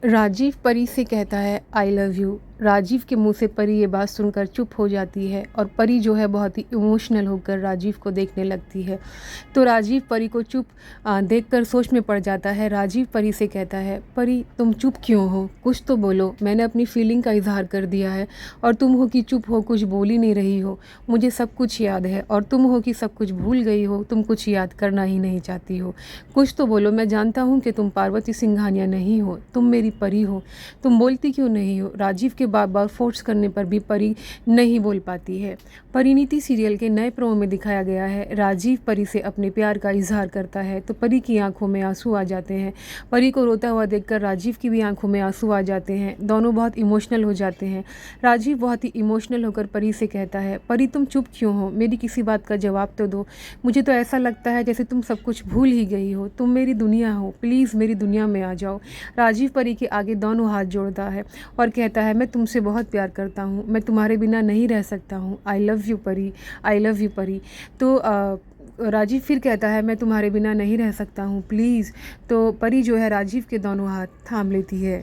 राजीव परी से कहता है आई लव यू। राजीव के मुंह से परी ये बात सुनकर चुप हो जाती है और परी जो है बहुत ही इमोशनल होकर राजीव को देखने लगती है। तो राजीव परी को चुप देखकर सोच में पड़ जाता है। राजीव परी से कहता है परी तुम चुप क्यों हो, कुछ तो बोलो। मैंने अपनी फीलिंग का इजहार कर दिया है और तुम हो कि चुप हो, कुछ बोल ही नहीं रही हो। मुझे सब कुछ याद है और तुम हो कि सब कुछ भूल गई हो, तुम कुछ याद करना ही नहीं चाहती हो। कुछ तो बोलो। मैं जानता हूँ कि तुम पार्वती सिंघानिया नहीं हो, तुम मेरी परी हो। तुम बोलती क्यों नहीं हो। राजीव के बार बार फोर्स करने पर भी परी नहीं बोल पाती है। परिणीति सीरियल के नए प्रोमो में दिखाया गया है राजीव परी से अपने प्यार का इजहार करता है तो परी की आंखों में आंसू आ जाते हैं। परी को रोता हुआ देखकर राजीव की भी आंखों में आंसू आ जाते हैं। दोनों बहुत इमोशनल हो जाते हैं। राजीव बहुत ही इमोशनल होकर परी से कहता है परी तुम चुप क्यों हो, मेरी किसी बात का जवाब तो दो। मुझे तो ऐसा लगता है जैसे तुम सब कुछ भूल ही गई हो। तुम मेरी दुनिया हो, प्लीज़ मेरी दुनिया में आ जाओ। राजीव परी के आगे दोनों हाथ जोड़ता है और कहता है मैं तुमसे बहुत प्यार करता हूँ, मैं तुम्हारे बिना नहीं रह सकता हूँ। आई लव यू परी, आई लव यू परी। तो राजीव फिर कहता है मैं तुम्हारे बिना नहीं रह सकता हूँ प्लीज़। तो परी जो है राजीव के दोनों हाथ थाम लेती है।